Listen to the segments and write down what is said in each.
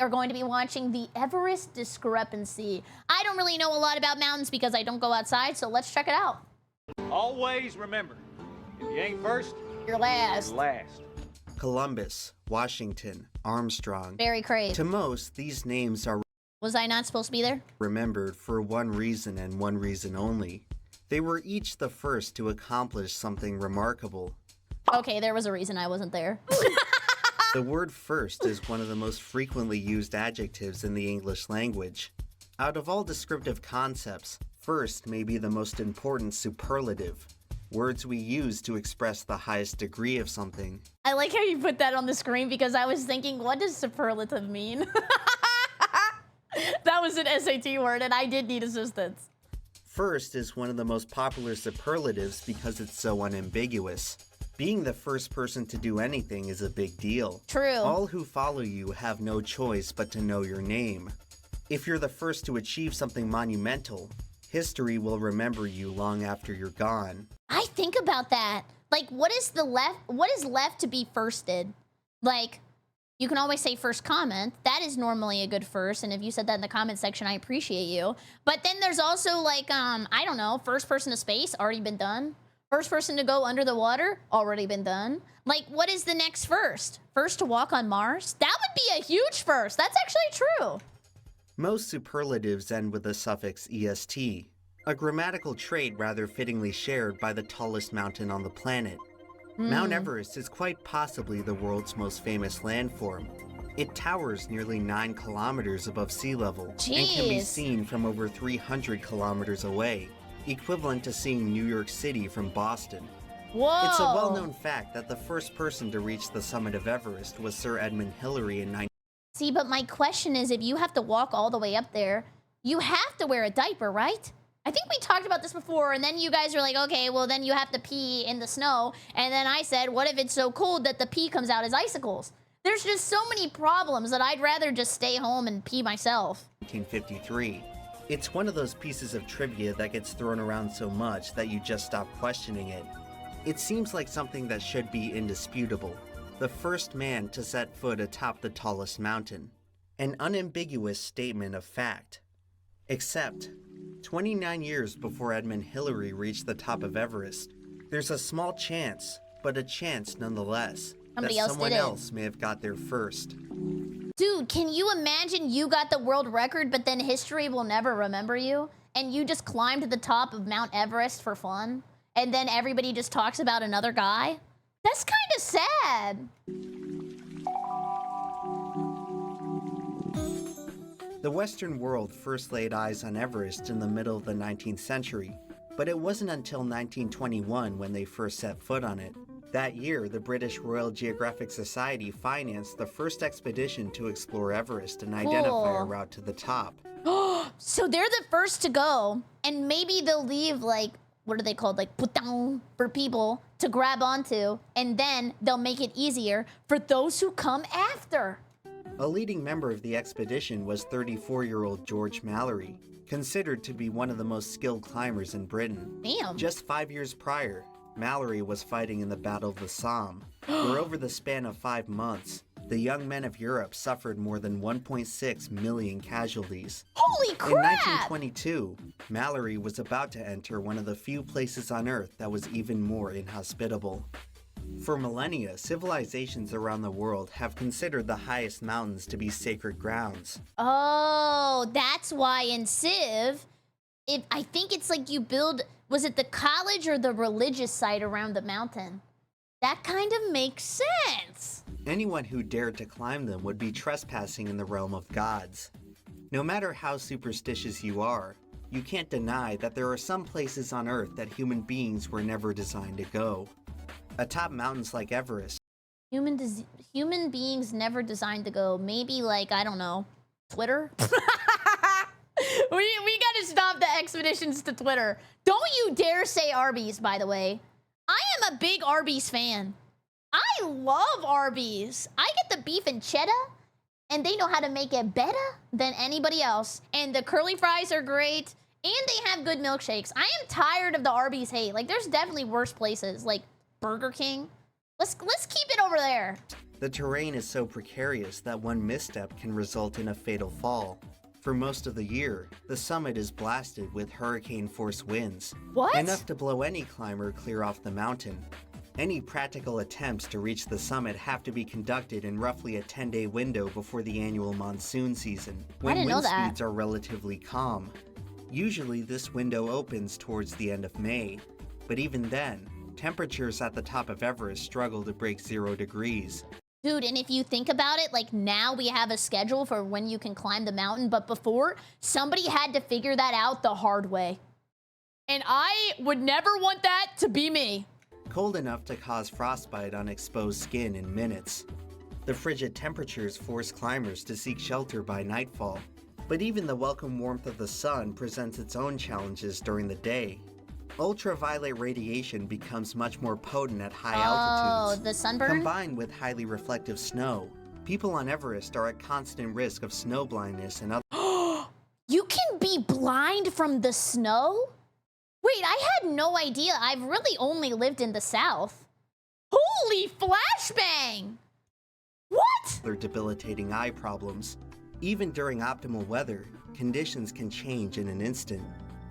are going to be watching the Everest Discrepancy. I don't really know a lot about mountains because I don't go outside, so let's check it out. Always remember, if you ain't first, You're last. you're last. Columbus, Washington, Armstrong. BerryCrepe. To most, these names are Was I not supposed to be there? remembered for one reason and one reason only. They were each the first to accomplish something remarkable. Okay, there was a reason I wasn't there. The word first is one of the most frequently used adjectives in the English language. Out of all descriptive concepts, first may be the most important superlative. Words we use to express the highest degree of something. I like how you put that on the screen because I was thinking, what does superlative mean? That was an SAT word and I did need assistance. First is one of the most popular superlatives because it's so unambiguous. Being the first person to do anything is a big deal. True. All who follow you have no choice but to know your name. If you're the first to achieve something monumental, history will remember you long after you're gone. I think about that. Like, what is left to be firsted? Like, you can always say first comment. That is normally a good first, and if you said that in the comment section, I appreciate you. But then there's also like, I don't know, first person to space, already been done. First person to go under the water, already been done. Like, what is the next first? First to walk on Mars? That would be a huge first. That's actually true. Most superlatives end with the suffix est, a grammatical trait rather fittingly shared by the tallest mountain on the planet. Mount Everest is quite possibly the world's most famous landform. It towers nearly 9 kilometers above sea level and can be seen from over 300 kilometers away, equivalent to seeing New York City from Boston. Whoa. It's a well-known fact that the first person to reach the summit of Everest was Sir Edmund Hillary in 19... See, but my question is, if you have to walk all the way up there, you have to wear a diaper, right? I think we talked about this before, and then you guys were like, okay, well, then you have to pee in the snow. And then I said, what if it's so cold that the pee comes out as icicles? There's just so many problems that I'd rather just stay home and pee myself. 1953. It's one of those pieces of trivia that gets thrown around so much that you just stop questioning it. It seems like something that should be indisputable. The first man to set foot atop the tallest mountain. An unambiguous statement of fact. Except, 29 years before Edmund Hillary reached the top of Everest, there's a small chance, but a chance nonetheless, that someone else may have got there first. Dude, can you imagine you got the world record, but then history will never remember you? And you just climbed to the top of Mount Everest for fun? And then everybody just talks about another guy? That's kind of sad. The Western world first laid eyes on Everest in the middle of the 19th century, but it wasn't until 1921 when they first set foot on it. That year, the British Royal Geographic Society financed the first expedition to explore Everest and identify a route to the top. So they're the first to go, and maybe they'll leave, like, what are they called? Like, putang for people to grab onto, and then they'll make it easier for those who come after. A leading member of the expedition was 34-year-old George Mallory, considered to be one of the most skilled climbers in Britain. Damn. Just 5 years prior, Mallory was fighting in the Battle of the Somme, where over the span of 5 months, the young men of Europe suffered more than 1.6 million casualties. Holy crap! In 1922, Mallory was about to enter one of the few places on Earth that was even more inhospitable. For millennia, civilizations around the world have considered the highest mountains to be sacred grounds. Oh, that's why in Civ, I think it's like you build, was it the college or the religious site around the mountain? That kind of makes sense. Anyone who dared to climb them would be trespassing in the realm of gods. No matter how superstitious you are, you can't deny that there are some places on Earth that human beings were never designed to go. Atop mountains like Everest, Human beings never designed to go. Maybe like, I don't know, Twitter? we gotta stop the expeditions to Twitter. Don't you dare say Arby's, by the way. I am a big Arby's fan. I love Arby's. I get the beef and cheddar, and they know how to make it better than anybody else. And the curly fries are great, and they have good milkshakes. I am tired of the Arby's hate. Like, there's definitely worse places, like Burger King. Let's keep it over there. The terrain is so precarious that one misstep can result in a fatal fall. For most of the year, the summit is blasted with hurricane-force winds, What? enough to blow any climber clear off the mountain. Any practical attempts to reach the summit have to be conducted in roughly a 10-day window before the annual monsoon season, when didn't know wind that. speeds are relatively calm. Usually this window opens towards the end of May, but even then, temperatures at the top of Everest struggle to break 0 degrees. Dude, and if you think about it, like now we have a schedule for when you can climb the mountain, but before, somebody had to figure that out the hard way. And I would never want that to be me. Cold enough to cause frostbite on exposed skin in minutes. The frigid temperatures force climbers to seek shelter by nightfall, but even the welcome warmth of the sun presents its own challenges during the day. Ultraviolet radiation becomes much more potent at high altitudes. Oh, the sunburn? Combined with highly reflective snow, people on Everest are at constant risk of snow blindness and other. You can be blind from the snow? Wait, I had no idea. I've really only lived in the South. Holy flashbang! What? Other debilitating eye problems. Even during optimal weather, conditions can change in an instant.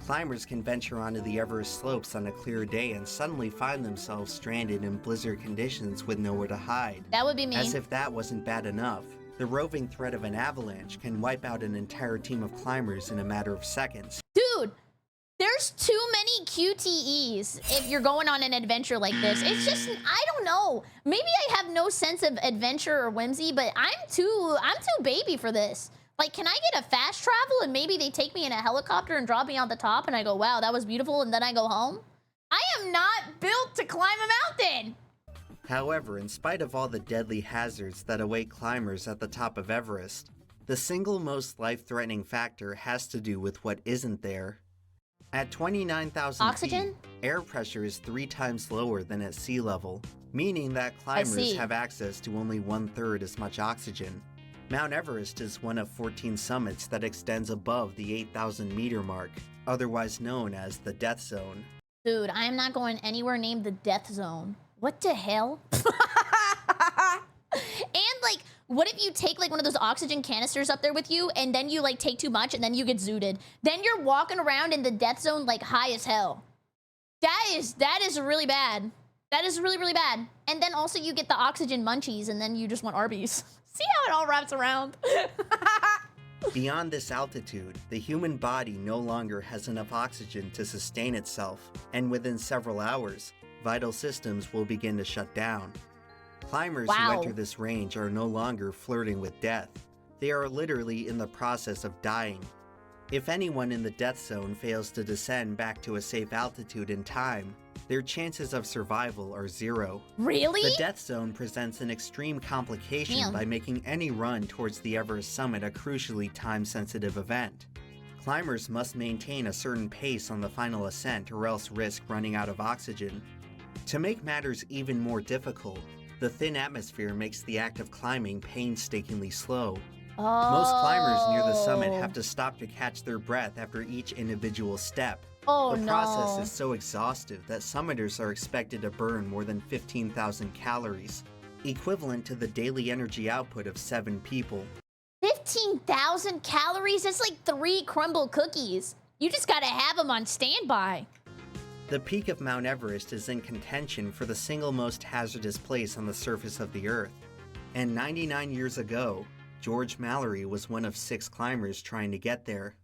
Climbers can venture onto the Everest slopes on a clear day and suddenly find themselves stranded in blizzard conditions with nowhere to hide. That would be me. As if that wasn't bad enough, the roving threat of an avalanche can wipe out an entire team of climbers in a matter of seconds. Dude, there's too many QTEs if you're going on an adventure like this. It's just, I don't know. Maybe I have no sense of adventure or whimsy, but I'm too baby for this. Like, can I get a fast travel and maybe they take me in a helicopter and drop me on the top and I go, wow, that was beautiful, and then I go home? I am not built to climb a mountain. However, in spite of all the deadly hazards that await climbers at the top of Everest, the single most life-threatening factor has to do with what isn't there. At 29,000 Oxygen? feet, air pressure is 3 times lower than at sea level, meaning that climbers have access to only 1/3 as much oxygen. Mount Everest is one of 14 summits that extends above the 8,000-meter mark, otherwise known as the Death Zone. Dude, I am not going anywhere named the Death Zone. What the hell? And, like, what if you take, like, one of those oxygen canisters up there with you, and then you, like, take too much, and then you get zooted? Then you're walking around in the Death Zone, like, high as hell. That is really bad. That is really, really bad. And then also you get the oxygen munchies, and then you just want Arby's. See how it all wraps around? Beyond this altitude, the human body no longer has enough oxygen to sustain itself, and within several hours, vital systems will begin to shut down. Climbers who enter this range are no longer flirting with death. They are literally in the process of dying. If anyone in the death zone fails to descend back to a safe altitude in time, their chances of survival are 0. Really? The death zone presents an extreme complication by making any run towards the Everest summit a crucially time-sensitive event. Climbers must maintain a certain pace on the final ascent or else risk running out of oxygen. To make matters even more difficult, the thin atmosphere makes the act of climbing painstakingly slow. Most climbers near the summit have to stop to catch their breath after each individual step. The process is so exhaustive that summiters are expected to burn more than 15,000 calories, equivalent to the daily energy output of 7 people. 15,000 calories? That's like 3 crumble cookies. You just gotta have them on standby. The peak of Mount Everest is in contention for the single most hazardous place on the surface of the Earth. And 99 years ago, George Mallory was one of 6 climbers trying to get there.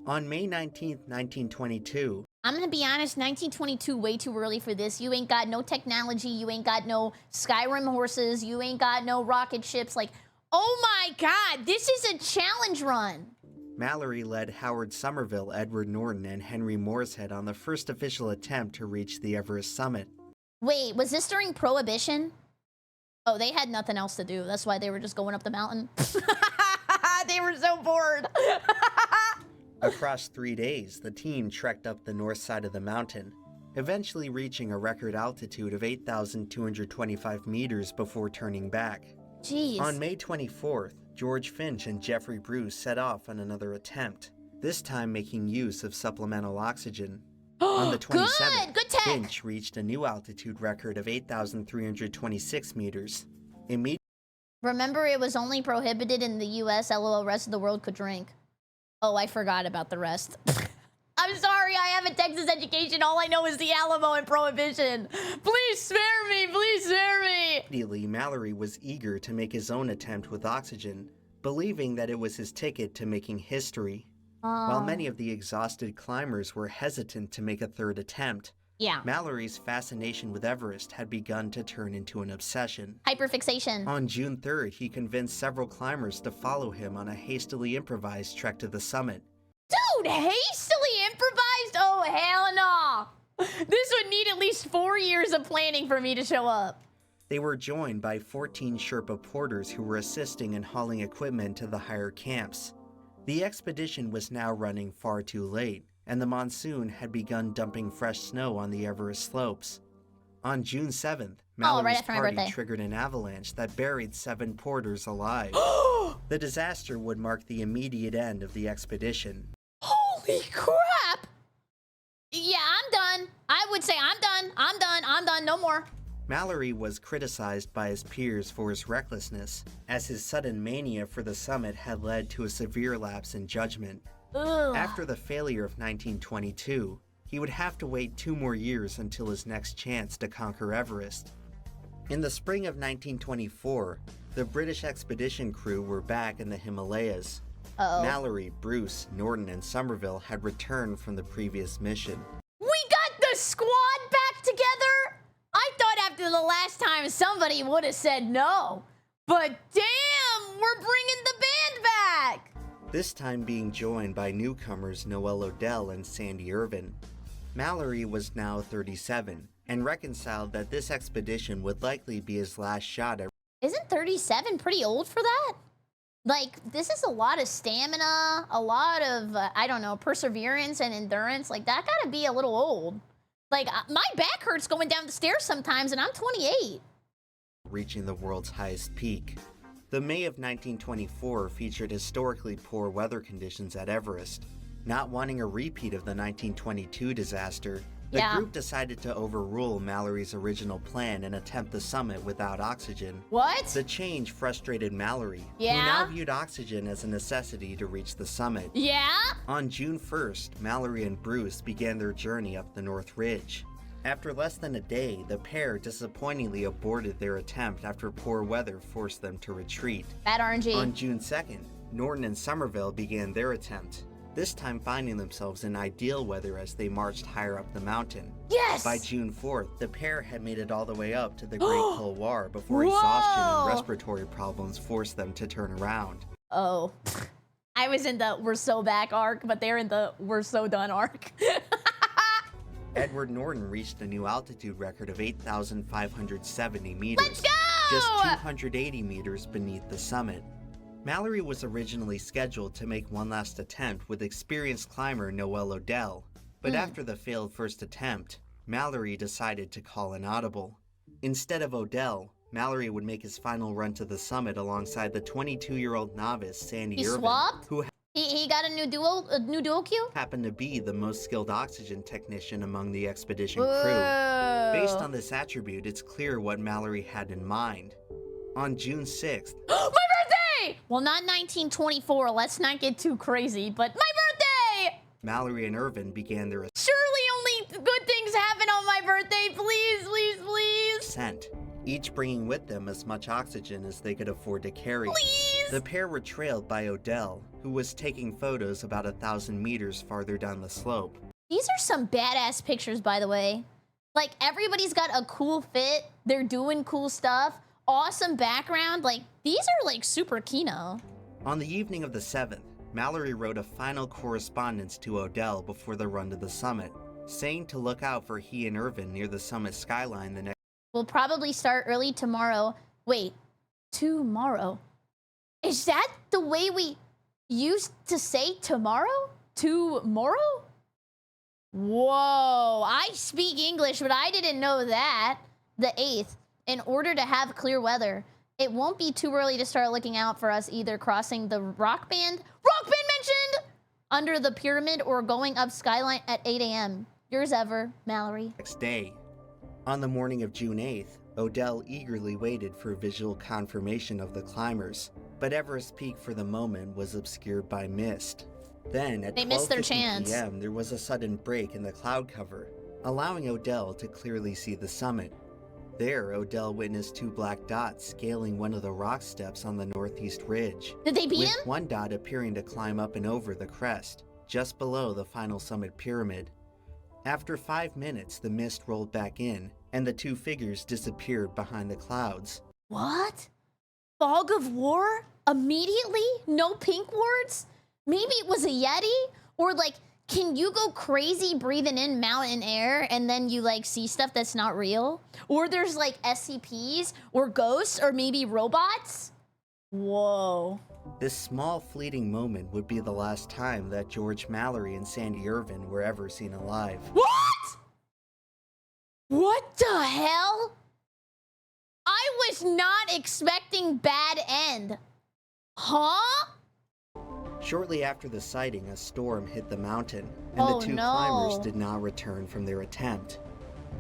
On May 19, 1922, I'm gonna be honest, 1922 way too early for this. You ain't got no technology, you ain't got no Skyrim horses, you ain't got no rocket ships. Like, oh my God, this is a challenge run. Mallory led Howard Somerville, Edward Norton, and Henry Morshead on the first official attempt to reach the Everest summit. Wait, was this during Prohibition? Oh, they had nothing else to do. That's why they were just going up the mountain. They were so bored. Across 3 days, the team trekked up the north side of the mountain, eventually reaching a record altitude of 8,225 meters before turning back. Jeez. On May 24th, George Finch and Jeffrey Bruce set off on another attempt, this time making use of supplemental oxygen. On the 27th, Good tech. Finch reached a new altitude record of 8,326 meters. Immediately Remember, it was only prohibited in the US, LOL, rest of the world could drink. Oh, I forgot about the rest. I'm sorry, I have a Texas education. All I know is the Alamo and Prohibition. Please spare me, please spare me. Immediately, Mallory was eager to make his own attempt with oxygen, believing that it was his ticket to making history. While many of the exhausted climbers were hesitant to make a third attempt, Yeah. Mallory's fascination with Everest had begun to turn into an obsession. Hyperfixation. On June 3rd, he convinced several climbers to follow him on a hastily improvised trek to the summit. Dude, hastily improvised? Oh, hell no. This would need at least 4 years of planning for me to show up. They were joined by 14 Sherpa porters who were assisting in hauling equipment to the higher camps. The expedition was now running far too late, and the monsoon had begun dumping fresh snow on the Everest slopes. On June 7th, Mallory's right after my party birthday. triggered an avalanche that buried 7 porters alive. The disaster would mark the immediate end of the expedition. Holy crap! Yeah, I'm done. I would say I'm done, no more. Mallory was criticized by his peers for his recklessness, as his sudden mania for the summit had led to a severe lapse in judgment. Ugh. After the failure of 1922, he would have to wait 2 more years until his next chance to conquer Everest. In the spring of 1924, the British expedition crew were back in the Himalayas. Uh-oh. Mallory, Bruce, Norton, and Somerville had returned from the previous mission. We got the squad back together? I thought after the last time somebody would have said no. But damn, we're bringing the band back. This time being joined by newcomers Noel Odell and Sandy Irvin. Mallory was now 37 and reconciled that this expedition would likely be his last shot at. Isn't 37 pretty old for that? Like, this is a lot of stamina, a lot of, I don't know, perseverance and endurance. Like, that gotta be a little old. Like, my back hurts going down the stairs sometimes, and I'm 28. Reaching the world's highest peak. The May of 1924 featured historically poor weather conditions at Everest. Not wanting a repeat of the 1922 disaster, the group decided to overrule Mallory's original plan and attempt the summit without oxygen. What? The change frustrated Mallory, who Yeah? now viewed oxygen as a necessity to reach the summit. Yeah? On June 1st, Mallory and Bruce began their journey up the North Ridge. After less than a day, the pair disappointingly aborted their attempt after poor weather forced them to retreat. Bad RNG. On June 2nd, Norton and Somerville began their attempt, this time finding themselves in ideal weather as they marched higher up the mountain. Yes! By June 4th, the pair had made it all the way up to the Great Couloir before exhaustion and respiratory problems forced them to turn around. Oh. I was in the we're so back arc, but they're in the we're so done arc. Edward Norton reached a new altitude record of 8,570 meters. Let's go! Just 280 meters beneath the summit. Mallory was originally scheduled to make one last attempt with experienced climber Noel Odell, but after the failed first attempt, Mallory decided to call an audible. Instead of Odell, Mallory would make his final run to the summit alongside the 22-year-old novice Sandy He Irvin, swapped? who He got a new dual queue? happened to be the most skilled oxygen technician among the expedition crew. Whoa. Based on this attribute, it's clear what Mallory had in mind. On June 6th, My birthday! Well, not 1924. Let's not get too crazy, but my birthday! Mallory and Irvin began their Surely only good things happen on my birthday. Please, please, please. ascent, each bringing with them as much oxygen as they could afford to carry. Please. The pair were trailed by Odell, who was taking photos about 1,000 meters farther down the slope. These are some badass pictures, by the way. Like, everybody's got a cool fit. They're doing cool stuff. Awesome background. Like, these are like super kino. On the evening of the 7th, Mallory wrote a final correspondence to Odell before the run to the summit, saying to look out for he and Irvin near the summit skyline the next. We'll probably start early tomorrow. Wait, tomorrow? Is that the way we used to say tomorrow? Tomorrow? Whoa, I speak English, but I didn't know that. The 8th, in order to have clear weather, it won't be too early to start looking out for us either crossing the rock band mentioned, under the pyramid, or going up skyline at 8 a.m. Yours ever, Mallory. Day. On the morning of June 8th, Odell eagerly waited for visual confirmation of the climbers, but Everest Peak for the moment was obscured by mist. Then, at They missed their 12:50 chance. p.m., there was a sudden break in the cloud cover, allowing Odell to clearly see the summit. There, Odell witnessed two black dots scaling one of the rock steps on the northeast ridge, Did they beat with him? one dot appearing to climb up and over the crest, just below the final summit pyramid. After 5 minutes, the mist rolled back in, and the two figures disappeared behind the clouds. What? Fog of war? Immediately? No pink wards? Maybe it was a Yeti? Or like, can you go crazy breathing in mountain air and then you like see stuff that's not real? Or there's like SCPs or ghosts or maybe robots? Whoa. This small fleeting moment would be the last time that George Mallory and Sandy Irvin were ever seen alive. What? What the hell? I was not expecting bad end. Huh? Shortly after the sighting, a storm hit the mountain, and Oh, the two no. climbers did not return from their attempt.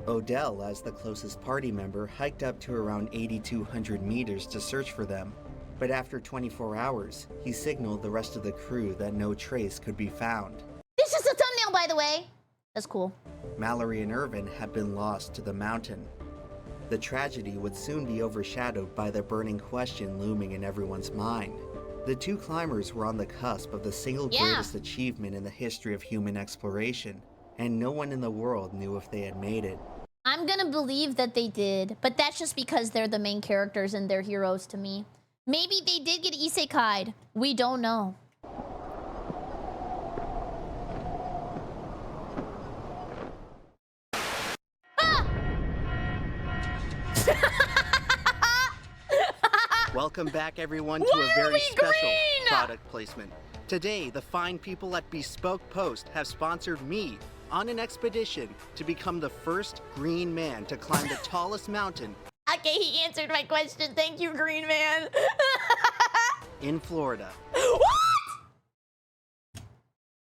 Odell, as the closest party member, hiked up to around 8,200 meters to search for them. But after 24 hours, he signaled the rest of the crew that no trace could be found. This is the thumbnail, by the way. That's cool. Mallory and Irvin had been lost to the mountain. The tragedy would soon be overshadowed by the burning question looming in everyone's mind. The two climbers were on the cusp of the single greatest achievement in the history of human exploration, and no one in the world knew if they had made it. I'm gonna believe that they did, but that's just because they're the main characters and they're heroes to me. Maybe they did get isekai'd. We don't know. Welcome back, everyone, to Why a are very we special green? product placement. Today, the fine people at Bespoke Post have sponsored me on an expedition to become the first green man to climb the tallest mountain Okay, he answered my question. Thank you, Green Man. in Florida. What?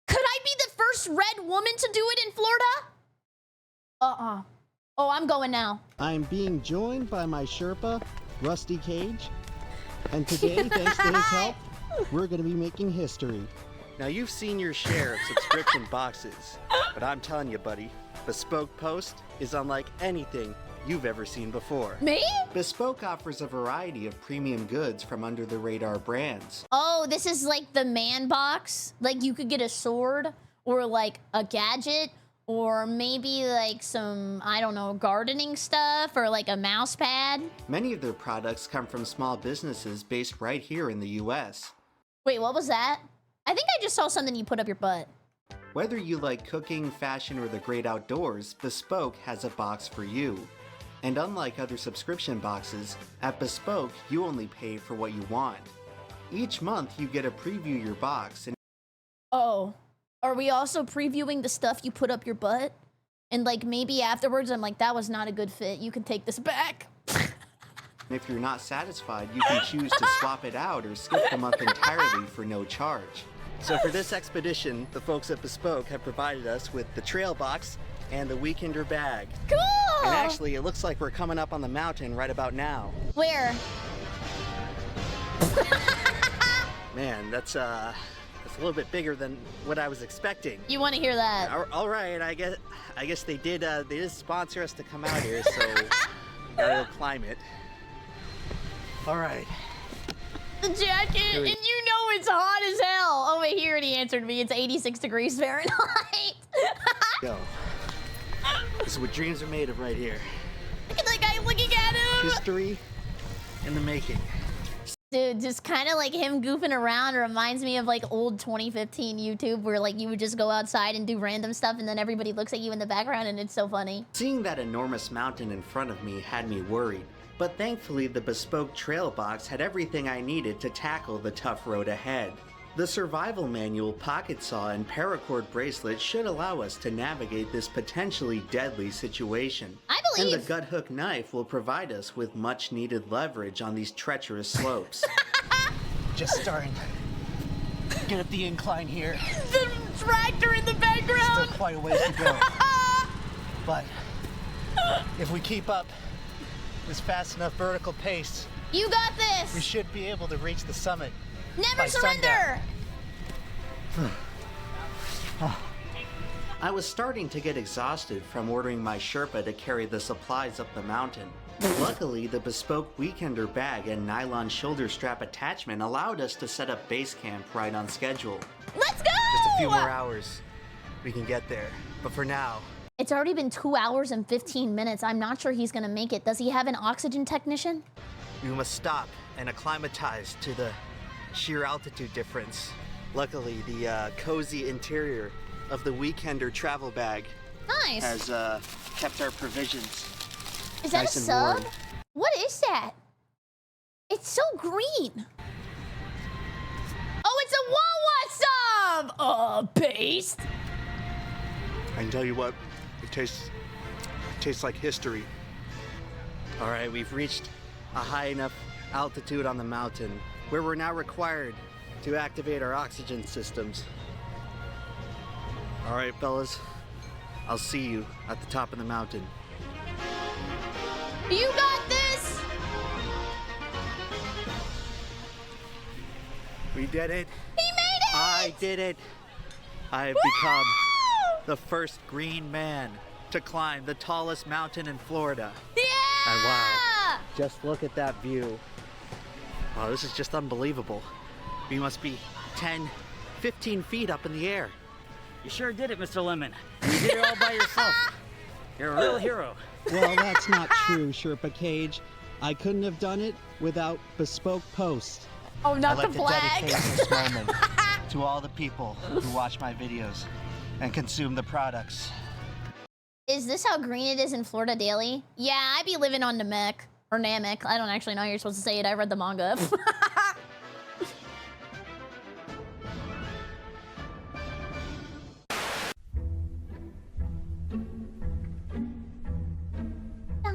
Could I be the first red woman to do it in Florida? Oh, I'm going now. I'm being joined by my Sherpa, Rusty Cage, and today, thanks to his help, we're going to be making history. Now, you've seen your share of subscription boxes, but I'm telling you, buddy, Bespoke Post is unlike anything you've ever seen before. Me? Bespoke offers a variety of premium goods from under-the-radar brands. Oh, this is like the man box. Like you could get a sword or like a gadget or maybe like some, I don't know, gardening stuff or like a mouse pad. Many of their products come from small businesses based right here in the US. Wait, what was that? I think I just saw something you put up your butt. Whether you like cooking, fashion, or the great outdoors, Bespoke has a box for you. And unlike other subscription boxes, at Bespoke, you only pay for what you want. Each month, you get to preview your box, and Oh, are we also previewing the stuff you put up your butt? And like maybe afterwards I'm like, that was not a good fit. You can take this back. if you're not satisfied, you can choose to swap it out or skip the month entirely for no charge. So for this expedition, the folks at Bespoke have provided us with the trail box and the weekender bag. Cool! And actually, it looks like we're coming up on the mountain right about now. Where? Man, that's a little bit bigger than what I was expecting. You want to hear that? All right, I guess they did sponsor us to come out here, so gotta go climb it. All right. The jacket, and you know it's hot as hell. Oh, wait, he already answered me. It's 86 degrees Fahrenheit. Go. This is what dreams are made of right here. Look at that guy looking at him. History in the making. Dude, just kind of like him goofing around reminds me of like old 2015 YouTube where like you would just go outside and do random stuff and then everybody looks at you in the background and it's so funny. Seeing that enormous mountain in front of me had me worried, but thankfully the Bespoke trail box had everything I needed to tackle the tough road ahead. The survival manual, pocket saw, and paracord bracelet should allow us to navigate this potentially deadly situation. I believe. And the gut hook knife will provide us with much needed leverage on these treacherous slopes. Just starting to get up the incline here. The tractor in the Still background. quite a ways to go. But if we keep up this fast enough vertical pace, You got we this. should be able to reach the summit. Never by surrender. sundown. I was starting to get exhausted from ordering my Sherpa to carry the supplies up the mountain. Luckily, the bespoke weekender bag and nylon shoulder strap attachment allowed us to set up base camp right on schedule. Let's go. Just a few more hours, we can get there. But for now, It's already been 2 hours and 15 minutes. I'm not sure he's gonna make it. Does he have an oxygen technician? we must stop and acclimatize to the sheer altitude difference. Luckily, the cozy interior of the weekender travel bag Nice. has kept our provisions Is that nice a and sub? warm. What is that? It's so green. Oh, it's a Wawa sub! Paste. I can tell you what, it tastes like history. All right, we've reached a high enough altitude on the mountain where we're now required to activate our oxygen systems. All right, fellas, I'll see you at the top of the mountain. You got this! We did it. He made it! I did it. I have become the first green man to climb the tallest mountain in Florida. Yeah! And wow, just look at that view. Oh, this is just unbelievable. We must be 10, 15 feet up in the air. You sure did it, Mr. Lemon. You did it all by yourself. You're a real hero. Well, that's not true, Sherpa Cage. I couldn't have done it without bespoke post. Oh, I'd not the like to flag. dedicate this moment to all the people who watch my videos and consume the products. Is this how green it is in Florida daily? Yeah, I be living on Namek. Or Namek. I don't actually know how you're supposed to say it. I read the manga.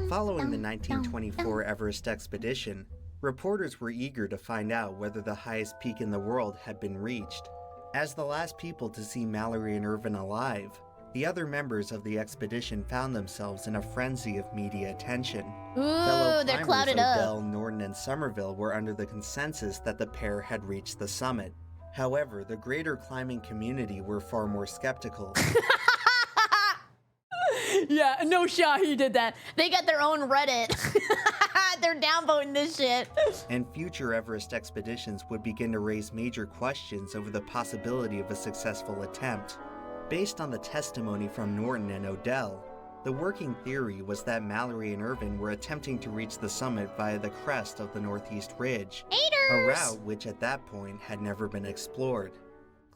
Following the 1924 Everest expedition, reporters were eager to find out whether the highest peak in the world had been reached. As the last people to see Mallory and Irvin alive, the other members of the expedition found themselves in a frenzy of media attention. Ooh, they're clouded up. Odell, Norton, and Somerville were under the consensus that the pair had reached the summit. However, the greater climbing community were far more skeptical. Yeah, no shot he did that. They got their own Reddit. They're downvoting this shit. And future Everest expeditions would begin to raise major questions over the possibility of a successful attempt. Based on the testimony from Norton and Odell, the working theory was that Mallory and Irvin were attempting to reach the summit via the crest of the Northeast Ridge, a Haters! route which at that point had never been explored.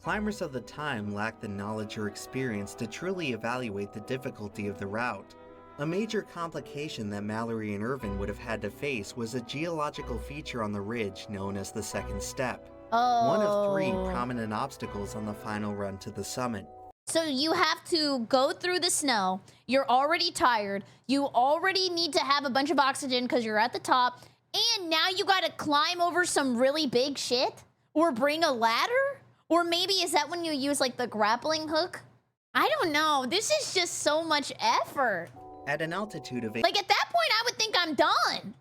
Climbers of the time lacked the knowledge or experience to truly evaluate the difficulty of the route. A major complication that Mallory and Irvin would have had to face was a geological feature on the ridge known as the second step, Oh. one of 3 prominent obstacles on the final run to the summit. So you have to go through the snow. You're already tired. You already need to have a bunch of oxygen because you're at the top. And now you got to climb over some really big shit? Or bring a ladder? Or maybe is that when you use like the grappling hook? I don't know. This is just so much effort. At an altitude of Like at that point, I would think I'm done.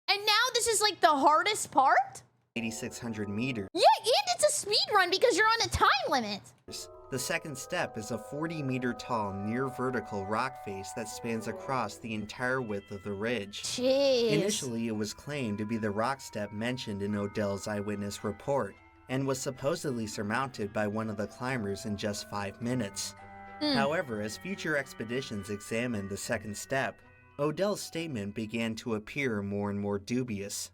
And now this is like the hardest part? 8,600 meters, Yeah, and it's a speed run because you're on a time limit. the second step is a 40-meter tall, near-vertical rock face that spans across the entire width of the ridge. Jeez. Initially, it was claimed to be the rock step mentioned in Odell's eyewitness report, and was supposedly surmounted by one of the climbers in just 5 minutes. However, as future expeditions examined the second step, Odell's statement began to appear more and more dubious.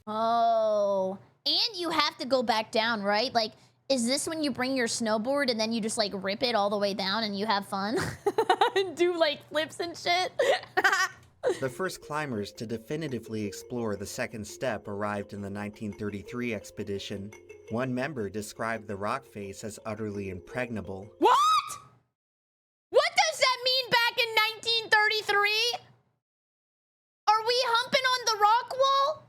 Oh. And you have to go back down, right? Like, is this when you bring your snowboard and then you just like rip it all the way down and you have fun? And do like flips and shit? The first climbers to definitively explore the second step arrived in the 1933 expedition. One member described the rock face as utterly impregnable. What? What does that mean back in 1933? Are we humping on the rock wall?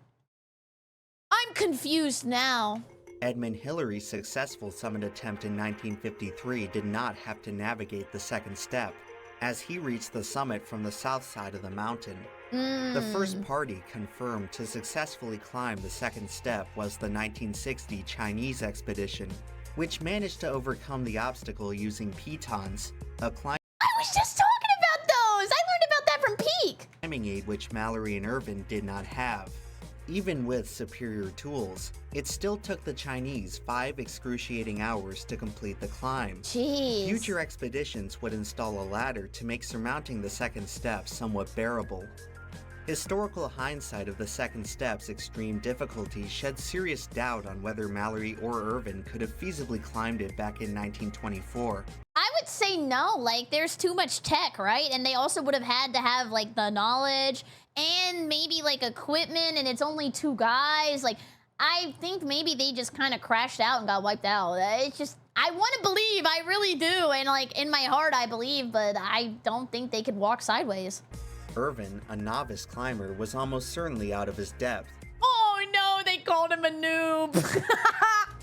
I'm confused now. Edmund Hillary's successful summit attempt in 1953 did not have to navigate the second step, as he reached the summit from the south side of the mountain. The first party confirmed to successfully climb the second step was the 1960 Chinese expedition, which managed to overcome the obstacle using pitons, a I was just talking about those! I learned about that from Peak! climbing aid which Mallory and Irvin did not have. Even with superior tools, it still took the Chinese 5 excruciating hours to complete the climb. Jeez. Future expeditions would install a ladder to make surmounting the second step somewhat bearable. Historical hindsight of the second step's extreme difficulty shed serious doubt on whether Mallory or Irvin could have feasibly climbed it back in 1924. I would say no, like there's too much tech, right? And they also would have had to have like the knowledge and maybe like equipment, and it's only 2 guys. Like, I think maybe they just kind of crashed out and got wiped out. It's just, I want to believe, I really do. And like in my heart, I believe, but I don't think they could walk sideways. Irvin, a novice climber, was almost certainly out of his depth. Oh no, they called him a noob.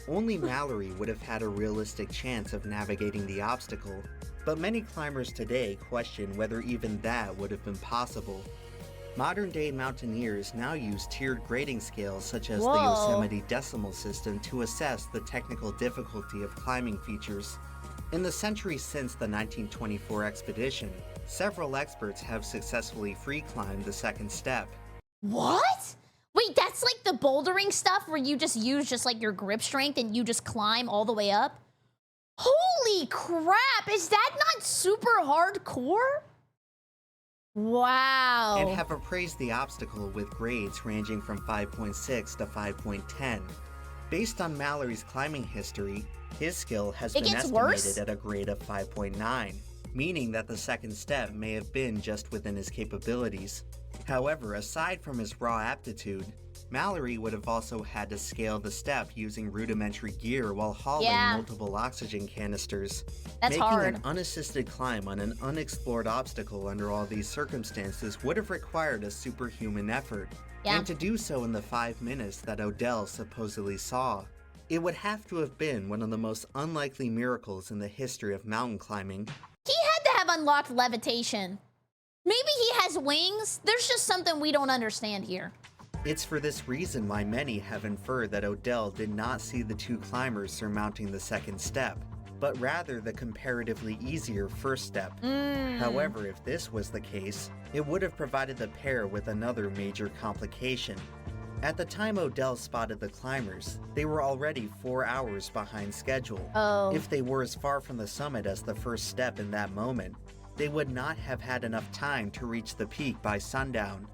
Only Mallory would have had a realistic chance of navigating the obstacle, but many climbers today question whether even that would have been possible. Modern-day mountaineers now use tiered grading scales such as the Yosemite Decimal System to assess the technical difficulty of climbing features. In the century since the 1924 expedition, several experts have successfully free-climbed the second step. What? Wait, that's like the bouldering stuff where you just use just like your grip strength and you just climb all the way up? Holy crap, is that not super hardcore? Wow. And have appraised the obstacle with grades ranging from 5.6 to 5.10. Based on Mallory's climbing history, his skill has been estimated at a grade of 5.9, meaning that the second step may have been just within his capabilities. However, aside from his raw aptitude, Mallory would have also had to scale the step using rudimentary gear while hauling multiple oxygen canisters. That's Making hard. an unassisted climb on an unexplored obstacle under all these circumstances would have required a superhuman effort. And to do so in the 5 minutes that Odell supposedly saw, it would have to have been one of the most unlikely miracles in the history of mountain climbing. He had to have unlocked levitation. Maybe he has wings. There's just something we don't understand here. It's for this reason why many have inferred that Odell did not see the 2 climbers surmounting the second step, but rather the comparatively easier first step. However, if this was the case, it would have provided the pair with another major complication. At the time Odell spotted the climbers, they were already 4 hours behind schedule. If they were as far from the summit as the first step in that moment, they would not have had enough time to reach the peak by sundown.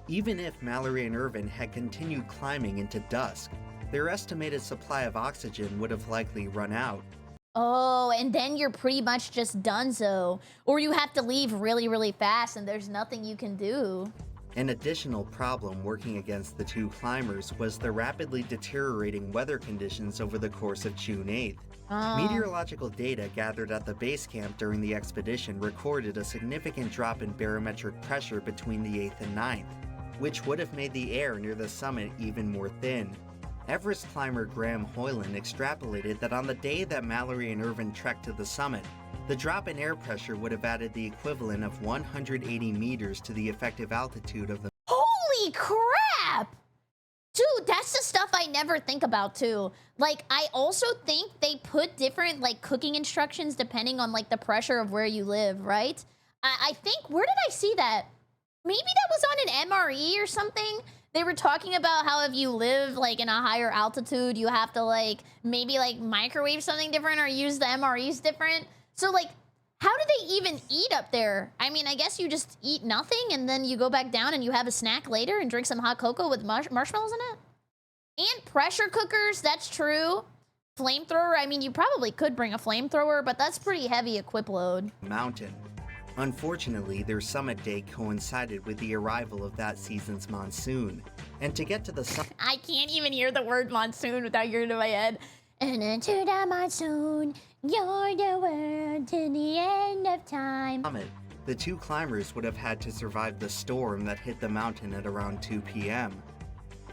Even if Mallory and Irvin had continued climbing into dusk, their estimated supply of oxygen would have likely run out. Oh, and then you're pretty much just donezo. Or you have to leave really, really fast and there's nothing you can do. An additional problem working against the 2 climbers was the rapidly deteriorating weather conditions over the course of June 8th. Meteorological data gathered at the base camp during the expedition recorded a significant drop in barometric pressure between the 8th and 9th, which would have made the air near the summit even more thin. Everest climber Graham Hoyland extrapolated that on the day that Mallory and Irvin trekked to the summit, the drop in air pressure would have added the equivalent of 180 meters to the effective altitude of the— Holy crap! Dude, that's the stuff I never think about too. Like, I also think they put different like cooking instructions depending on like the pressure of where you live, right? I think, where did I see that? Maybe that was on an MRE or something. They were talking about how if you live like in a higher altitude, you have to like maybe like microwave something different or use the MREs different. So like, how do they even eat up there? I mean, I guess you just eat nothing and then you go back down and you have a snack later and drink some hot cocoa with marshmallows in it. And pressure cookers, that's true. Flamethrower, I mean, you probably could bring a flamethrower, but that's pretty heavy equip load. mountain. Unfortunately, their summit day coincided with the arrival of that season's monsoon. And to get to the summit— I can't even hear the word monsoon without hearing it in my head. And into the monsoon, you're the word to the end of time. the 2 climbers would have had to survive the storm that hit the mountain at around 2 p.m.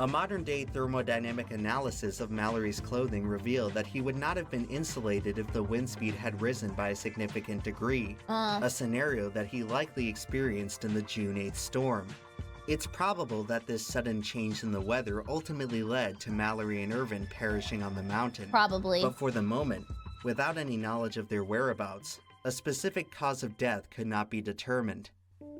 A modern-day thermodynamic analysis of Mallory's clothing revealed that he would not have been insulated if the wind speed had risen by a significant degree, a scenario that he likely experienced in the June 8th storm. It's probable that this sudden change in the weather ultimately led to Mallory and Irvin perishing on the mountain. Probably. But for the moment, without any knowledge of their whereabouts, a specific cause of death could not be determined.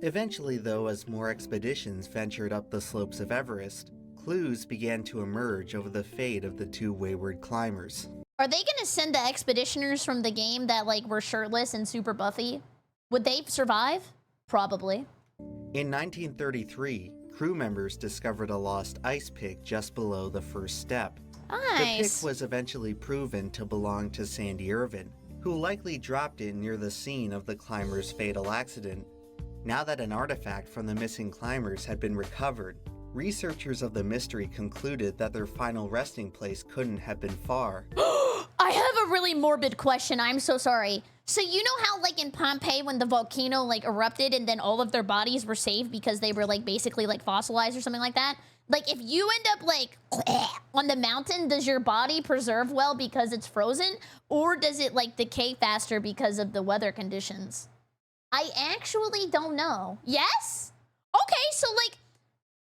Eventually, though, as more expeditions ventured up the slopes of Everest, clues began to emerge over the fate of the two wayward climbers. Are they gonna send the expeditioners from the game that like were shirtless and super buffy? Would they survive? Probably. In 1933, crew members discovered a lost ice pick just below the first step. Nice. The pick was eventually proven to belong to Sandy Irvin, who likely dropped it near the scene of the climber's fatal accident. Now that an artifact from the missing climbers had been recovered, researchers of the mystery concluded that their final resting place couldn't have been far. I have a really morbid question. I'm so sorry. So you know how like in Pompeii when the volcano like erupted and then all of their bodies were saved because they were like basically like fossilized or something like that? Like if you end up like on the mountain, does your body preserve well because it's frozen? Or does it like decay faster because of the weather conditions? I actually don't know. Yes? Okay, so like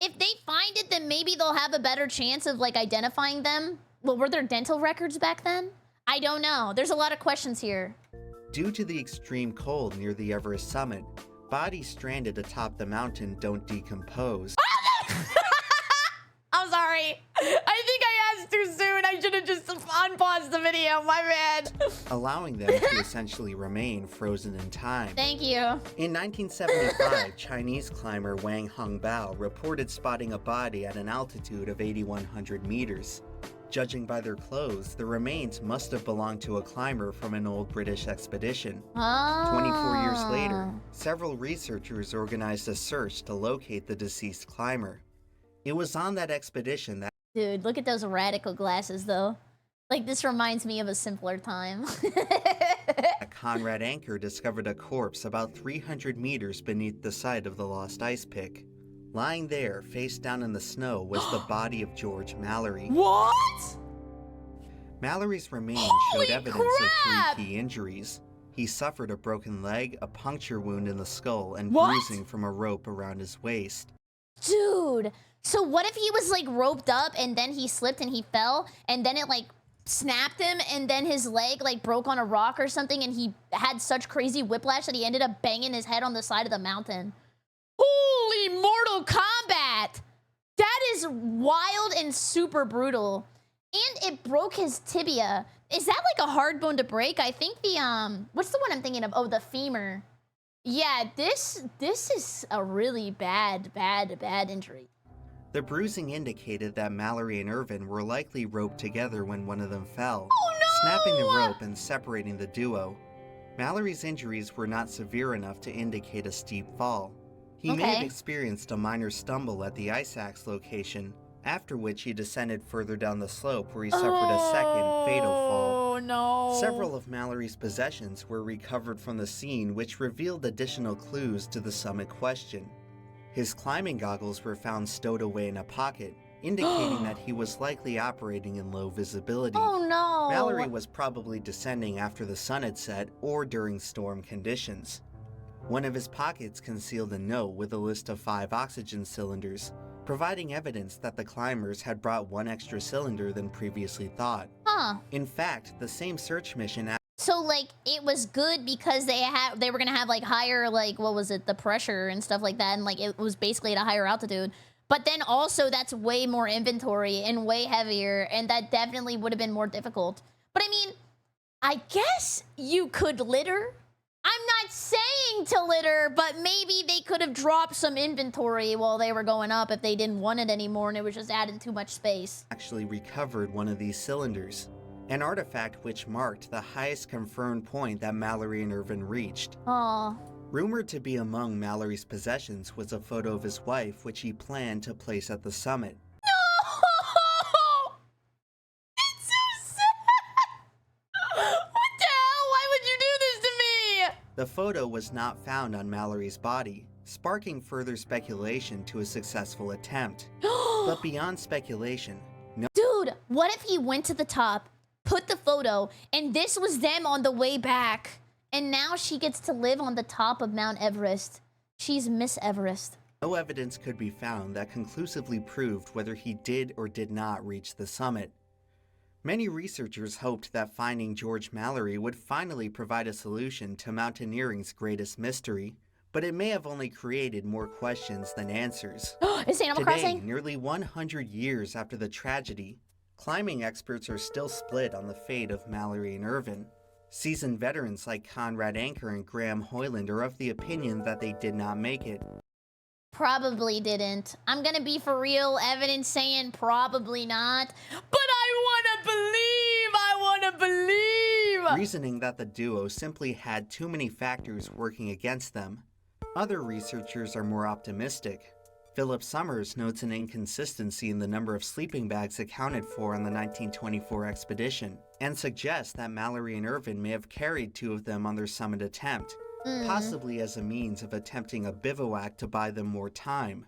if they find it, then maybe they'll have a better chance of like identifying them. Well, were there dental records back then? I don't know. There's a lot of questions here. Due to the extreme cold near the Everest summit, bodies stranded atop the mountain don't decompose. I'm sorry. I think I asked too soon. I should have just unpaused the video. My bad. Allowing them to essentially remain frozen in time. Thank you. In 1975, Chinese climber Wang Hongbao reported spotting a body at an altitude of 8,100 meters. Judging by their clothes, the remains must have belonged to a climber from an old British expedition. 24 years later, several researchers organized a search to locate the deceased climber. It was on that expedition that Dude, look at those radical glasses, though. Like, this reminds me of a simpler time. Conrad Anker discovered a corpse about 300 meters beneath the site of the lost ice pick. Lying there, face down in the snow, was the body of George Mallory. What? Mallory's remains Holy showed evidence crap! of 3 key injuries. He suffered a broken leg, a puncture wound in the skull, and What? bruising from a rope around his waist. Dude, so what if he was like roped up and then he slipped and he fell and then it like snapped him and then his leg like broke on a rock or something and he had such crazy whiplash that he ended up banging his head on the side of the mountain? Holy Mortal Kombat! That is wild and super brutal. And it broke his tibia. Is that like a hard bone to break? I think the, what's the one I'm thinking of? Oh, the femur. Yeah, this is a really bad injury. The bruising indicated that Mallory and Irvin were likely roped together when one of them fell, Oh no! snapping the rope and separating the duo. Mallory's injuries were not severe enough to indicate a steep fall. He may have Okay. experienced a minor stumble at the ice axe location, after which he descended further down the slope where he suffered a second fatal fall. Oh no. Several of Mallory's possessions were recovered from the scene, which revealed additional clues to the summit question. His climbing goggles were found stowed away in a pocket, indicating that he was likely operating in low visibility. Oh no. Mallory was probably descending after the sun had set or during storm conditions. One of his pockets concealed a note with a list of 5 oxygen cylinders, providing evidence that the climbers had brought 1 extra cylinder than previously thought. Huh. In fact, the same search mission So like it was good because they were gonna have like higher like what was it, the pressure and stuff like that, and like it was basically at a higher altitude. But then also that's way more inventory and way heavier, and that definitely would have been more difficult. But I mean, I guess you could litter. I'm not saying to litter, but maybe they could have dropped some inventory while they were going up if they didn't want it anymore and it was just adding too much space. actually recovered one of these cylinders, an artifact which marked the highest confirmed point that Mallory and Irvin reached. Aw. Rumored to be among Mallory's possessions was a photo of his wife, which he planned to place at the summit. No! It's so sad! What the hell? Why would you do this to me? The photo was not found on Mallory's body, sparking further speculation to a successful attempt. But beyond speculation, no Dude, what if he went to the top, put the photo, and this was them on the way back, and now she gets to live on the top of Mount Everest. She's Miss Everest. No evidence could be found that conclusively proved whether he did or did not reach the summit. Many researchers hoped that finding George Mallory would finally provide a solution to mountaineering's greatest mystery, but it may have only created more questions than answers. Is Animal Today, Crossing? nearly 100 years after the tragedy, climbing experts are still split on the fate of Mallory and Irvin. Seasoned veterans like Conrad Anker and Graham Hoyland are of the opinion that they did not make it. Probably didn't. I'm gonna be for real, evidence saying probably not. But I wanna believe! Reasoning that the duo simply had too many factors working against them. Other researchers are more optimistic. Philip Summers notes an inconsistency in the number of sleeping bags accounted for on the 1924 expedition, and suggests that Mallory and Irvin may have carried 2 of them on their summit attempt, possibly as a means of attempting a bivouac to buy them more time.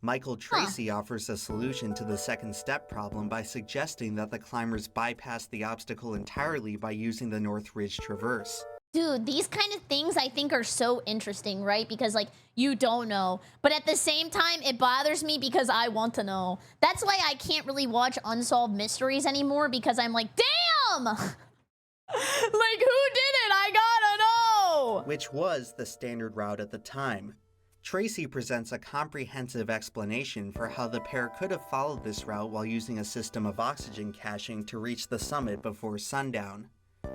Michael Tracy offers a solution to the second step problem by suggesting that the climbers bypassed the obstacle entirely by using the North Ridge Traverse. Dude, these kind of things I think are so interesting, right? Because, like, you don't know. But at the same time, it bothers me because I want to know. That's why I can't really watch Unsolved Mysteries anymore, because I'm like, damn! Like, who did it? I gotta know! Which was the standard route at the time. Tracy presents a comprehensive explanation for how the pair could have followed this route while using a system of oxygen caching to reach the summit before sundown.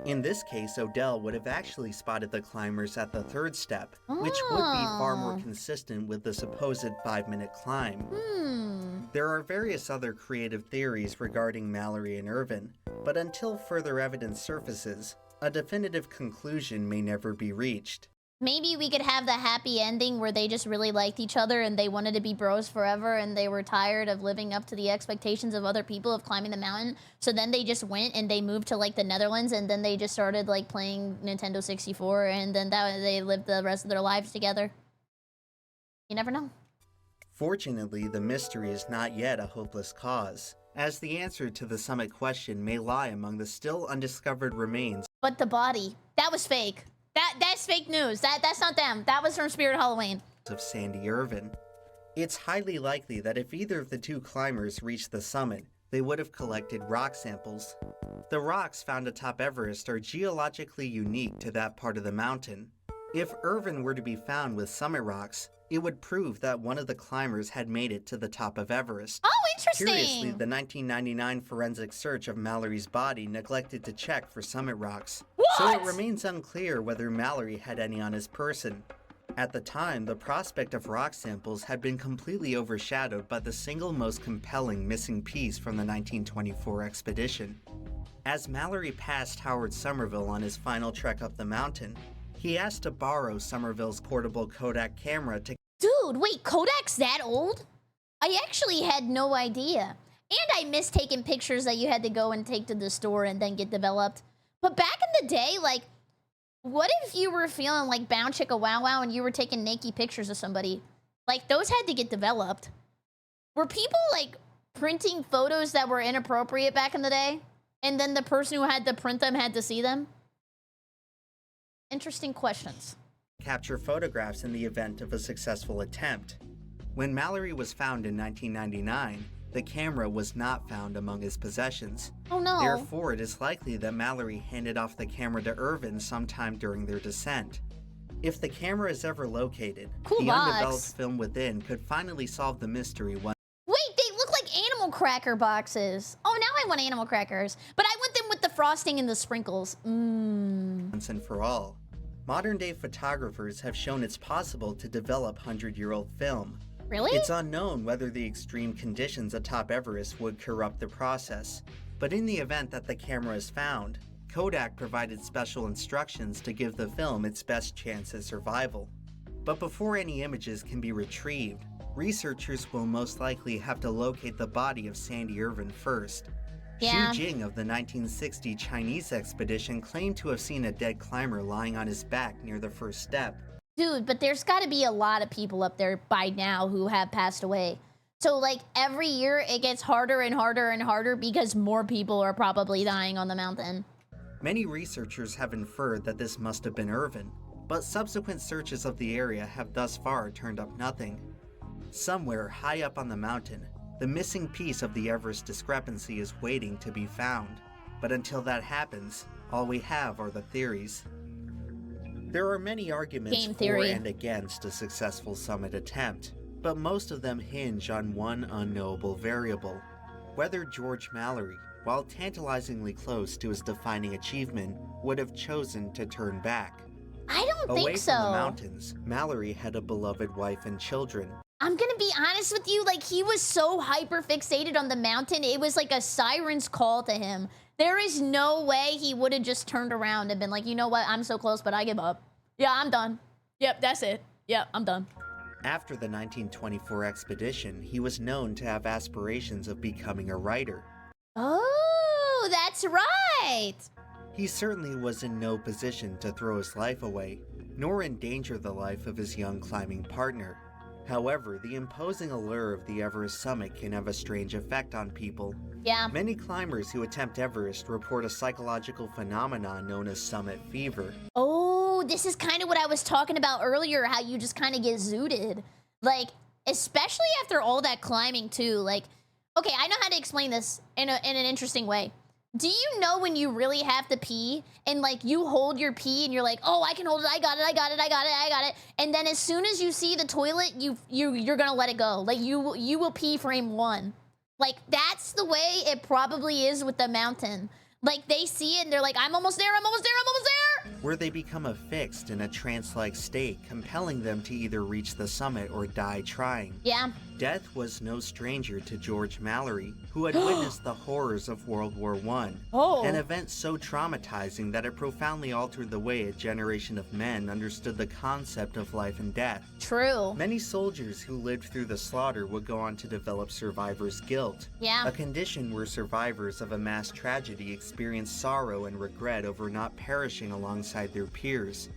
In this case, Odell would have actually spotted the climbers at the 3rd step, which would be far more consistent with the supposed 5-minute climb. There are various other creative theories regarding Mallory and Irvin, but until further evidence surfaces, a definitive conclusion may never be reached. Maybe we could have the happy ending where they just really liked each other and they wanted to be bros forever and they were tired of living up to the expectations of other people of climbing the mountain. So then they just went and they moved to like the Netherlands and then they just started like playing Nintendo 64 and then they lived the rest of their lives together. You never know. Fortunately, the mystery is not yet a hopeless cause, as the answer to the summit question may lie among the still undiscovered remains. But the body, that was fake. That's fake news. That's not them. That was from Spirit Halloween. Of Sandy Irvin. It's highly likely that if either of the 2 climbers reached the summit, they would have collected rock samples. The rocks found atop Everest are geologically unique to that part of the mountain. If Irvin were to be found with summit rocks, it would prove that one of the climbers had made it to the top of Everest. Oh, interesting! Curiously, the 1999 forensic search of Mallory's body neglected to check for summit rocks. What? So it remains unclear whether Mallory had any on his person. At the time, the prospect of rock samples had been completely overshadowed by the single most compelling missing piece from the 1924 expedition. As Mallory passed Howard Somerville on his final trek up the mountain, he asked to borrow Somerville's portable Kodak camera to... Dude, wait, Kodak's that old? I actually had no idea. And I miss taking pictures that you had to go and take to the store and then get developed. But back in the day, like, what if you were feeling like Bound Chicka Wow Wow and you were taking naked pictures of somebody? Like, those had to get developed. Were people, like, printing photos that were inappropriate back in the day? And then the person who had to print them had to see them? Interesting questions. Capture photographs in the event of a successful attempt. When Mallory was found in 1999, the camera was not found among his possessions. Oh no. Therefore, it is likely that Mallory handed off the camera to Irvin sometime during their descent. If the camera is ever located, Cool the box. undeveloped film within could finally solve the mystery once Wait, they look like animal cracker boxes. Oh, now I want animal crackers. But I want them with the frosting and the sprinkles. once and for all. Modern-day photographers have shown it's possible to develop 100-year-old film. Really? It's unknown whether the extreme conditions atop Everest would corrupt the process, but in the event that the camera is found, Kodak provided special instructions to give the film its best chance at survival. But before any images can be retrieved, researchers will most likely have to locate the body of Sandy Irvin first. Yeah. Xu Jing of the 1960 Chinese expedition claimed to have seen a dead climber lying on his back near the first step. Dude, but there's got to be a lot of people up there by now who have passed away. So, like, every year it gets harder and harder and harder because more people are probably dying on the mountain. Many researchers have inferred that this must have been Irvin, but subsequent searches of the area have thus far turned up nothing. Somewhere high up on the mountain, the missing piece of the Everest Discrepancy is waiting to be found. But until that happens, all we have are the theories. There are many arguments Game for theory. and against a successful summit attempt, but most of them hinge on one unknowable variable: whether George Mallory, while tantalizingly close to his defining achievement, would have chosen to turn back. I don't Away think so. from the mountains, Mallory had a beloved wife and children. I'm gonna be honest with you, like, he was so hyper fixated on the mountain, it was like a siren's call to him. There is no way he would have just turned around and been like, you know what, I'm so close, but I give up. Yeah, I'm done. Yep, that's it. Yep, I'm done. After the 1924 expedition, he was known to have aspirations of becoming a writer. Oh, that's right. He certainly was in no position to throw his life away, nor endanger the life of his young climbing partner. However, the imposing allure of the Everest summit can have a strange effect on people. Yeah. Many climbers who attempt Everest report a psychological phenomenon known as summit fever. Oh, this is kind of what I was talking about earlier, how you just kind of get zooted. Like, especially after all that climbing too. Like, okay, I know how to explain this in an interesting way. Do you know when you really have to pee and like you hold your pee and you're like, oh, I can hold it, I got it, I got it, I got it, I got it. And then as soon as you see the toilet, you're gonna let it go. Like you will pee frame one. Like that's the way it probably is with the mountain. Like they see it and they're like, I'm almost there, I'm almost there, I'm almost there. Where they become affixed in a trance-like state, compelling them to either reach the summit or die trying. Yeah. Death was no stranger to George Mallory, who had witnessed the horrors of World War I. Oh. An event so traumatizing that it profoundly altered the way a generation of men understood the concept of life and death. True. Many soldiers who lived through the slaughter would go on to develop survivor's guilt, Yeah. a condition where survivors of a mass tragedy experience sorrow and regret over not perishing alongside their peers.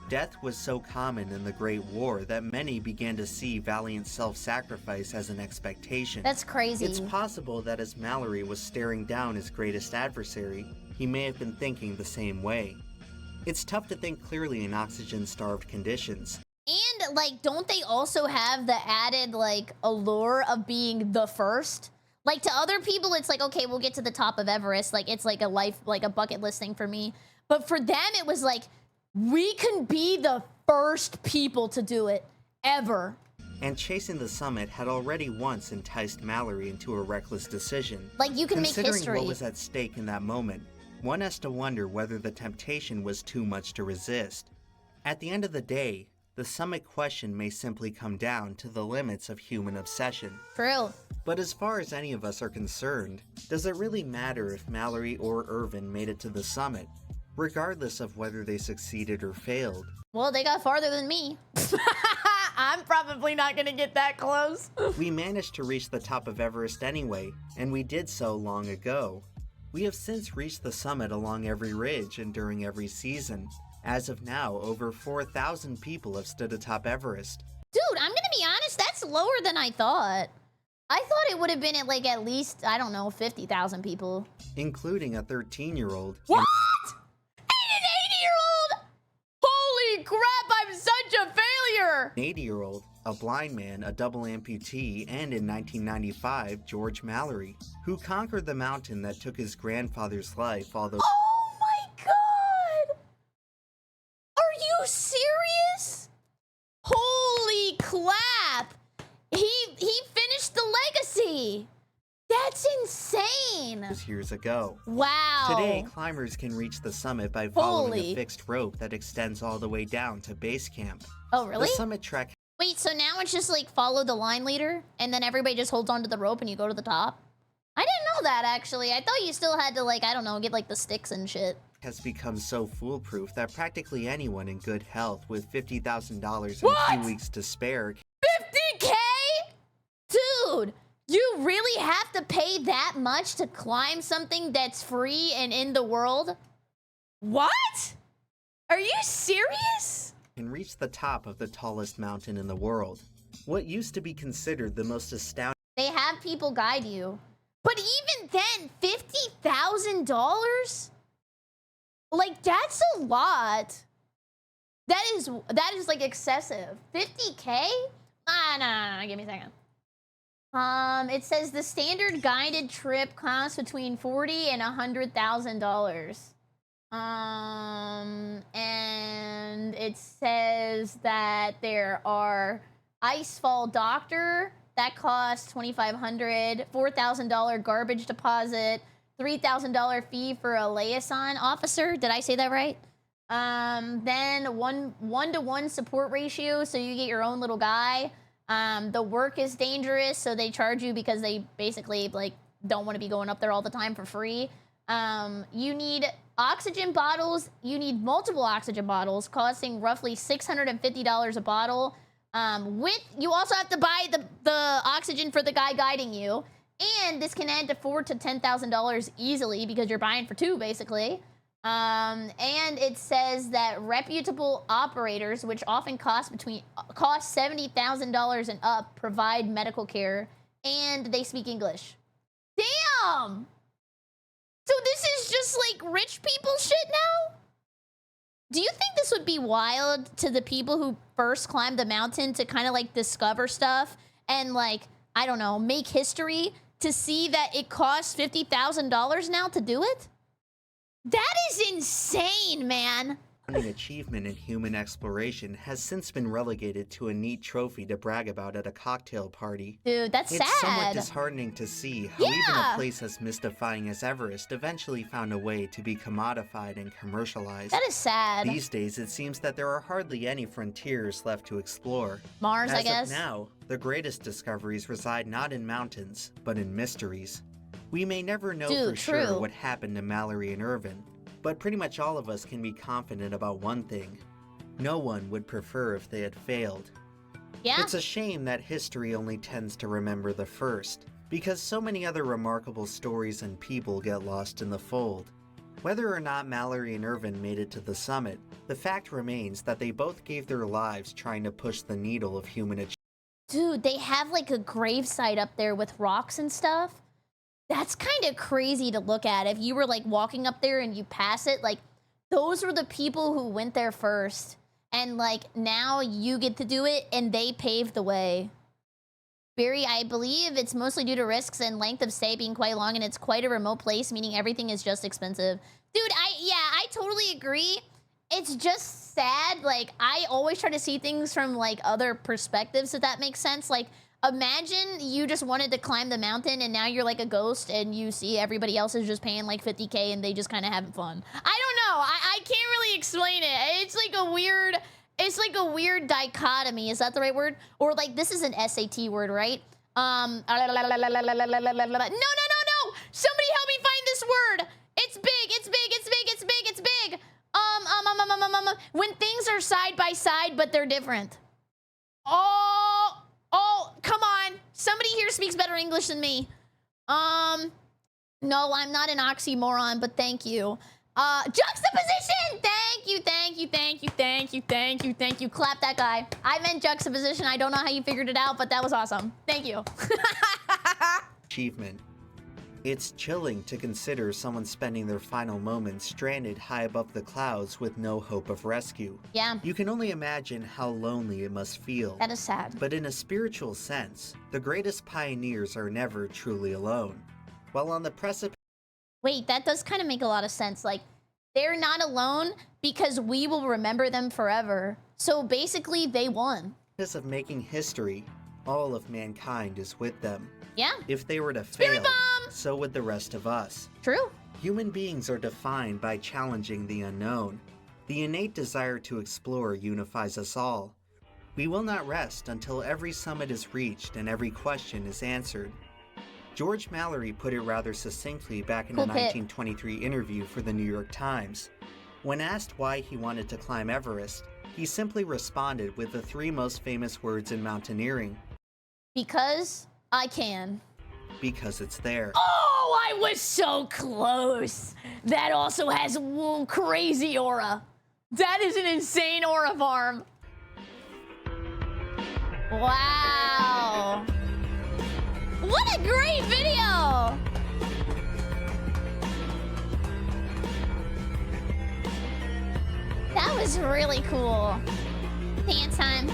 Death was so common in the Great War that many began to see valiant self-sacrifice as an expectation. That's crazy. It's possible that as Mallory was staring down his greatest adversary, he may have been thinking the same way. It's tough to think clearly in oxygen-starved conditions. And like, don't they also have the added like allure of being the first? Like to other people, it's like, okay, we'll get to the top of Everest. Like it's like a bucket list thing for me. But for them, it was like, we can be the first people to do it, ever. And chasing the summit had already once enticed Mallory into a reckless decision. Like you can make Considering history. what was at stake in that moment, one has to wonder whether the temptation was too much to resist. At the end of the day, the summit question may simply come down to the limits of human obsession. True. But as far as any of us are concerned, does it really matter if Mallory or Irvin made it to the summit, regardless of whether they succeeded or failed? Well, they got farther than me. I'm probably not gonna get that close. We managed to reach the top of Everest anyway, and we did so long ago. We have since reached the summit along every ridge and during every season. As of now, over 4,000 people have stood atop Everest. Dude, I'm gonna be honest, that's lower than I thought. I thought it would have been at like at least, I don't know, 50,000 people. Including a 13-year-old. What? And an 80-year-old? Holy crap, I'm such a failure! An 80-year-old, a blind man, a double amputee, and in 1995, George Mallory, who conquered the mountain that took his grandfather's life, although— Oh my god! Are you serious? Holy clap! He finished the legacy! That's insane! years ago. Wow. Today, climbers can reach the summit by following Holy. a fixed rope that extends all the way down to base camp. Oh, really? The summit trek Wait, so now it's just like follow the line leader and then everybody just holds onto the rope and you go to the top? I didn't know that actually. I thought you still had to like, I don't know, get like the sticks and shit. has become so foolproof that practically anyone in good health with $50,000 and a What? few weeks to spare 50K? Dude, you really have to pay that much to climb something that's free and in the world? What? Are you serious? can reach the top of the tallest mountain in the world. What used to be considered the most astounding They have people guide you. But even then, $50,000? Like, that's a lot. That is like excessive. 50K? No. Give me a second. It says the standard guided trip costs between $40,000 and $100,000. And it says that there are Icefall Doctor that costs $2,500, $4,000 garbage deposit, $3,000 fee for a liaison officer. Did I say that right? Then one-to-one support ratio, so you get your own little guy. The work is dangerous, so they charge you because they basically like don't want to be going up there all the time for free. You need oxygen bottles. You need multiple oxygen bottles costing roughly $650 a bottle. You also have to buy the oxygen for the guy guiding you. And this can add to $4,000 to $10,000 easily because you're buying for two, basically. And it says that reputable operators, which often cost $70,000 and up, provide medical care, and they speak English. Damn! So this is just like rich people shit now? Do you think this would be wild to the people who first climbed the mountain to kind of like discover stuff and like, I don't know, make history to see that it costs $50,000 now to do it? That is insane, man. An achievement in human exploration has since been relegated to a neat trophy to brag about at a cocktail party. Dude, that's sad. It's somewhat disheartening to see how even a place as mystifying as Everest eventually found a way to be commodified and commercialized. That is sad. These days, it seems that there are hardly any frontiers left to explore. Mars, I guess. As of now, the greatest discoveries reside not in mountains, but in mysteries. We may never know for sure what happened to Mallory and Irvin, but pretty much all of us can be confident about one thing. No one would prefer if they had failed. Yeah. It's a shame that history only tends to remember the first, because so many other remarkable stories and people get lost in the fold. Whether or not Mallory and Irvin made it to the summit, the fact remains that they both gave their lives trying to push the needle of human achievement. Dude, they have like a gravesite up there with rocks and stuff. That's kind of crazy to look at. If you were like walking up there and you pass it, like those were the people who went there first. And like now you get to do it and they paved the way. Barry, I believe it's mostly due to risks and length of stay being quite long, and it's quite a remote place, meaning everything is just expensive. Dude, I totally agree. It's just sad. Like, I always try to see things from like other perspectives, if that makes sense. Like, imagine you just wanted to climb the mountain and now you're like a ghost and you see everybody else is just paying like 50K and they just kind of having fun. I don't know. I can't really explain it. It's like a weird dichotomy. Is that the right word? Or like, this is an SAT word, right? No. Somebody help me find this word. It's big. When things are side by side, but they're different. Oh, come on. Somebody here speaks better English than me. No, I'm not an oxymoron, but thank you. Juxtaposition! Thank you. Clap that guy. I meant juxtaposition. I don't know how you figured it out, but that was awesome. Thank you. Achievement. It's chilling to consider someone spending their final moments stranded high above the clouds with no hope of rescue. Yeah. You can only imagine how lonely it must feel. That is sad. But in a spiritual sense, the greatest pioneers are never truly alone. While on the precipice... Wait, that does kind of make a lot of sense. Like, they're not alone because we will remember them forever. So basically, they won. Of making history, all of mankind is with them. Yeah. If they were to Spirit fail, bomb! So would the rest of us. True. Human beings are defined by challenging the unknown. The innate desire to explore unifies us all. We will not rest until every summit is reached and every question is answered. George Mallory put it rather succinctly back in a 1923 interview for the New York Times. When asked why he wanted to climb Everest, he simply responded with the three most famous words in mountaineering. Because I can. Because it's there. Oh, I was so close. That also has crazy aura. That is an insane aura farm. Wow. What a great video. That was really cool. Dance time.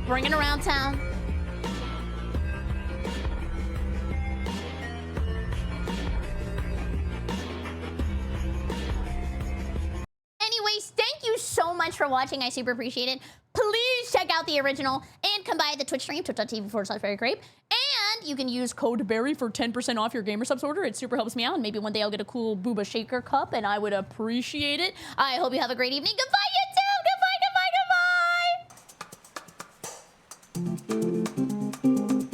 Bring it around town. Anyways, thank you so much for watching. I super appreciate it. Please check out the original and come by the Twitch stream, twitch.tv/BerryCrepe. And you can use code Berry for 10% off your Gamer Subs order. It super helps me out. And maybe one day I'll get a cool Booba Shaker cup, and I would appreciate it. I hope you have a great evening. Goodbye, YouTube. Goodbye, goodbye, goodbye.